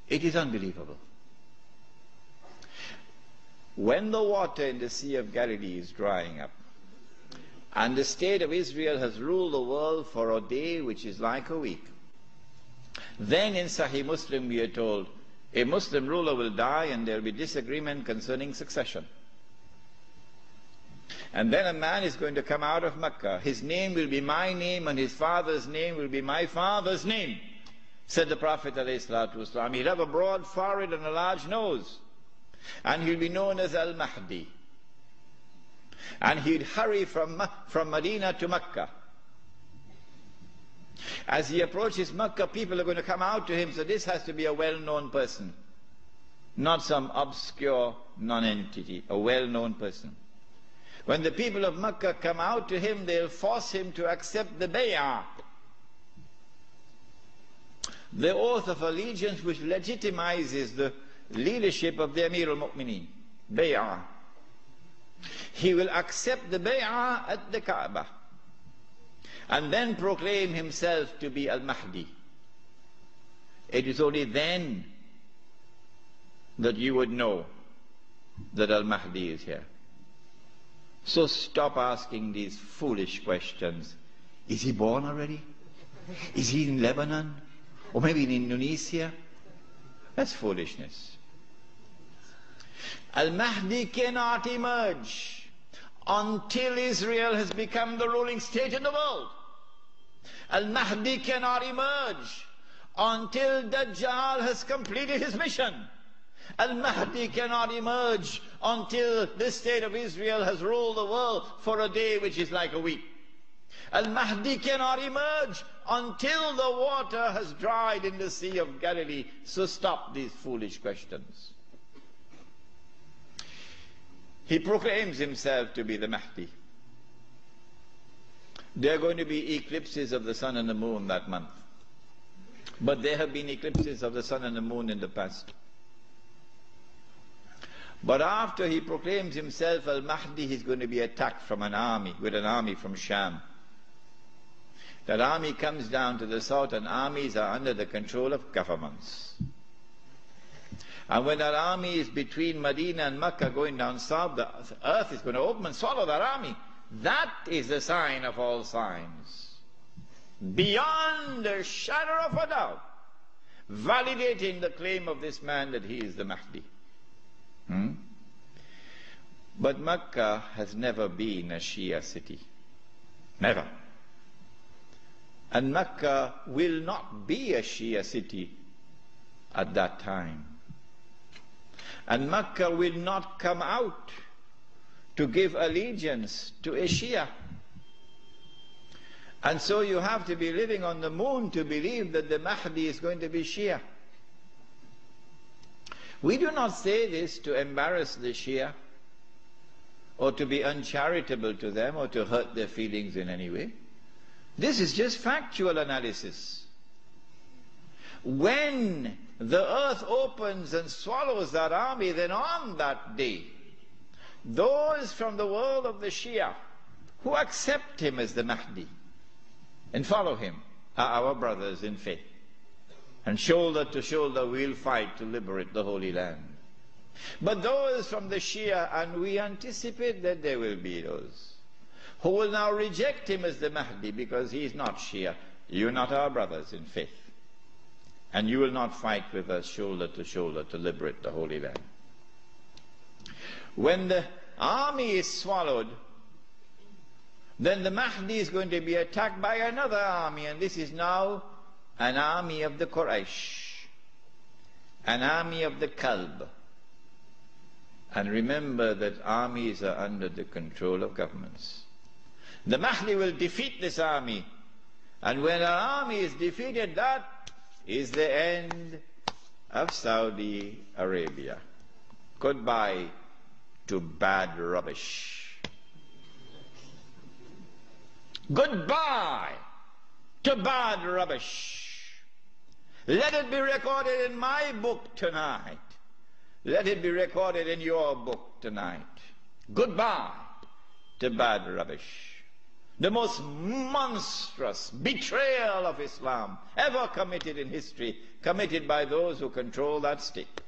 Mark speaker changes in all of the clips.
Speaker 1: It is unbelievable. When the water in the Sea of Galilee is drying up, and the state of Israel has ruled the world for a day which is like a week, then in Sahih Muslim we are told, a Muslim ruler will die and there will be disagreement concerning succession. And then a man is going to come out of Mecca. His name will be my name and his father's name will be my father's name, said the Prophet ﷺ. He'll have a broad forehead and a large nose. And he'll be known as Al Mahdi. And he'd hurry from Medina to Mecca. As he approaches Mecca, people are going to come out to him, so this has to be a well-known person. Not some obscure non-entity, a well-known person. When the people of Mecca come out to him, they'll force him to accept the bay'ah, the oath of allegiance which legitimizes the leadership of the Amir al-Mu'mineen, bay'ah. He will accept the bay'ah at the Kaaba and then proclaim himself to be Al Mahdi. It is only then that you would know that Al Mahdi is here. So stop asking these foolish questions. Is he born already? Is he in Lebanon? Or maybe in Indonesia? That's foolishness. Al Mahdi cannot emerge until Israel has become the ruling state in the world. Al Mahdi cannot emerge until Dajjal has completed his mission. Al Mahdi cannot emerge until the state of Israel has ruled the world for a day which is like a week. Al Mahdi cannot emerge until the water has dried in the Sea of Galilee. So stop these foolish questions. He proclaims himself to be the Mahdi. There are going to be eclipses of the sun and the moon that month. But there have been eclipses of the sun and the moon in the past. But after he proclaims himself Al-Mahdi, he's going to be attacked from an army, with an army from Sham. That army comes down to the south, and armies are under the control of governments. And when that army is between Medina and Mecca going down south, the earth is going to open and swallow that army. That is the sign of all signs. Beyond a shadow of a doubt, validating the claim of this man that he is the Mahdi. But Mecca has never been a Shia city. Never. And Mecca will not be a Shia city at that time. And Mecca will not come out to give allegiance to a Shia. And so you have to be living on the moon to believe that the Mahdi is going to be Shia. We do not say this to embarrass the Shia or to be uncharitable to them or to hurt their feelings in any way. This is just factual analysis. When the earth opens and swallows that army, then on that day, those from the world of the Shia who accept him as the Mahdi and follow him are our brothers in faith. And shoulder to shoulder we'll fight to liberate the Holy Land. But those from the Shia, and we anticipate that there will be those, who will now reject him as the Mahdi because he is not Shia. You're not our brothers in faith. And you will not fight with us shoulder to shoulder to liberate the Holy Land. When the army is swallowed, then the Mahdi is going to be attacked by another army, and this is now an army of the Quraysh, an army of the Kalb. And remember that armies are under the control of governments. The Mahdi will defeat this army, and when an army is defeated, that is the end of Saudi Arabia. Goodbye to bad rubbish. Goodbye to bad rubbish. Let it be recorded in my book tonight. Let it be recorded in your book tonight. Goodbye to bad rubbish. The most monstrous betrayal of Islam ever committed in history, committed by those who control that state.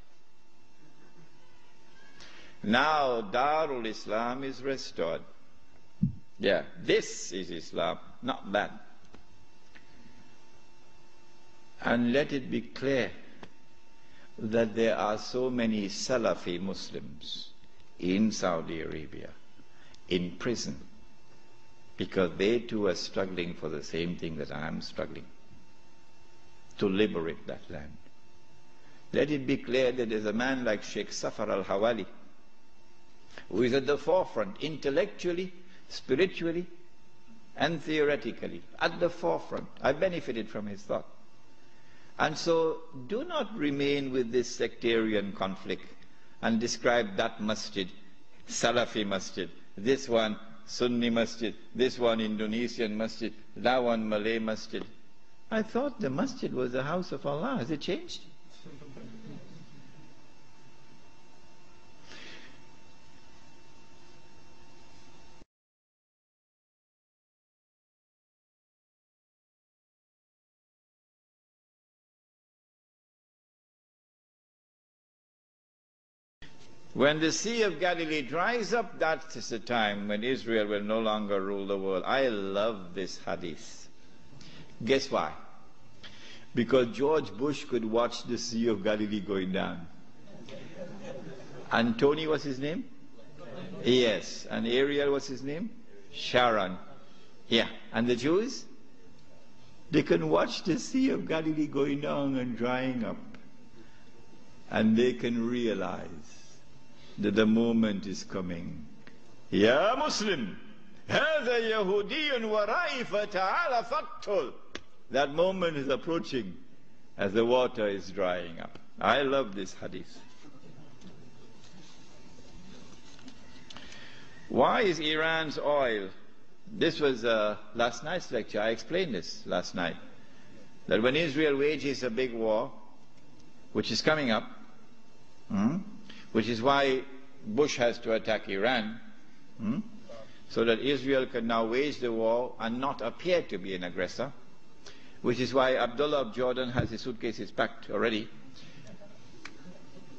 Speaker 1: Now Darul Islam is restored. Yeah, this is Islam, not that. And let it be clear that there are so many Salafi Muslims in Saudi Arabia, in prison, because they too are struggling for the same thing that I am struggling, to liberate that land. Let it be clear that there's a man like Sheikh Safar al-Hawali, who is at the forefront, intellectually, spiritually, and theoretically, at the forefront. I benefited from his thought. And so, do not remain with this sectarian conflict and describe that masjid, Salafi masjid, this one Sunni masjid, this one Indonesian masjid, that one Malay masjid. I thought the masjid was the house of Allah. Has it changed? When the Sea of Galilee dries up, that is the time when Israel will no longer rule the world. I love this hadith. Guess why? Because George Bush could watch the Sea of Galilee going down. And Tony, what's his name? Yes. And Ariel, what's his name? Sharon. Yeah. And the Jews? They can watch the Sea of Galilee going down and drying up. And they can realize that the moment is coming. Ya Muslim, هذا يهودي ورائي فتعال فاقتل. That moment is approaching as the water is drying up. I love this hadith. Why is Iran's oil? This was last night's lecture. I explained this last night. That when Israel wages a big war, which is coming up, which is why Bush has to attack Iran, so that Israel can now wage the war and not appear to be an aggressor, which is why Abdullah of Jordan has his suitcases packed already.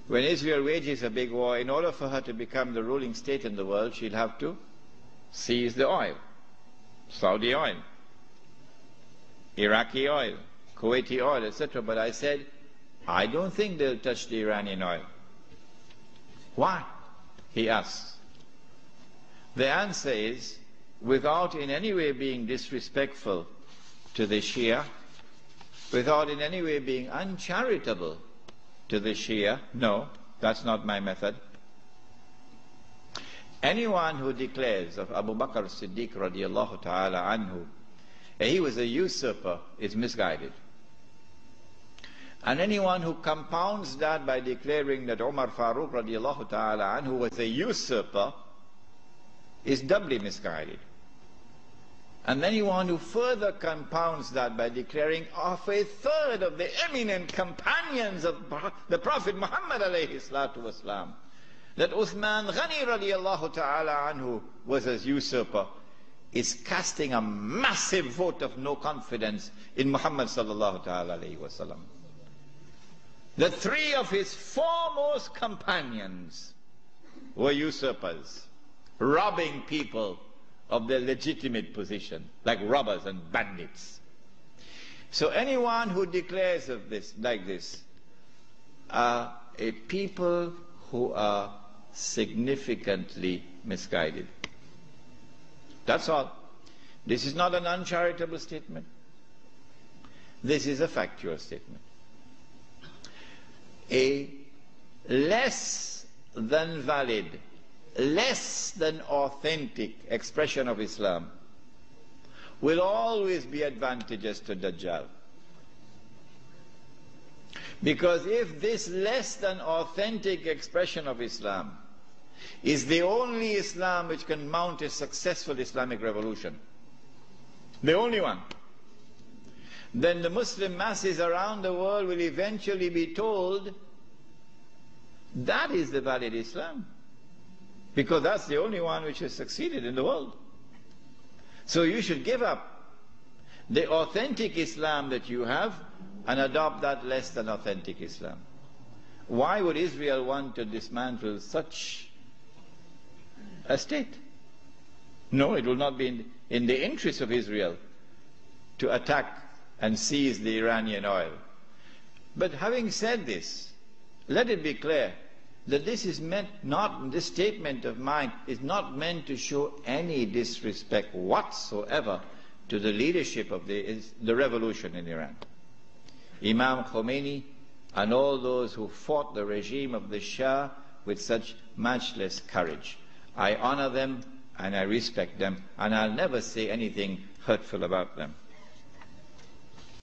Speaker 1: When Israel wages a big war, in order for her to become the ruling state in the world, she'll have to seize the oil. Saudi oil, Iraqi oil, Kuwaiti oil, etc. But I said, I don't think they'll touch the Iranian oil. Why? He asks. The answer is, without in any way being disrespectful to the Shia, without in any way being uncharitable to the Shia, no, that's not my method. Anyone who declares of Abu Bakr Siddiq radiallahu ta'ala anhu, he was a usurper, is misguided. And anyone who compounds that by declaring that Umar Farooq radiallahu ta'ala anhu was a usurper is doubly misguided. And anyone who further compounds that by declaring of a third of the eminent companions of the Prophet Muhammad alayhi salatu wasalam, that Uthman Ghani radiallahu ta'ala anhu was a usurper, is casting a massive vote of no confidence in Muhammad sallallahu ta'ala alayhi wasallam. The three of his foremost companions were usurpers, robbing people of their legitimate position, like robbers and bandits. So anyone who declares of this, like this, are a people who are significantly misguided. That's all. This is not an uncharitable statement. This is a factual statement. A less than valid, less than authentic expression of Islam will always be advantageous to Dajjal. Because if this less than authentic expression of Islam is the only Islam which can mount a successful Islamic revolution, the only one, then the Muslim masses around the world will eventually be told that is the valid Islam, because that's the only one which has succeeded in the world. So you should give up the authentic Islam that you have and adopt that less than authentic Islam. Why would Israel want to dismantle such a state? No, it will not be in the interest of Israel to attack and seize the Iranian oil. But having said this, let it be clear that this is meant not, this statement of mine is not meant to show any disrespect whatsoever to the leadership of the revolution in Iran. Imam Khomeini and all those who fought the regime of the Shia with such matchless courage. I honor them and I respect them, and I'll never say anything hurtful about them.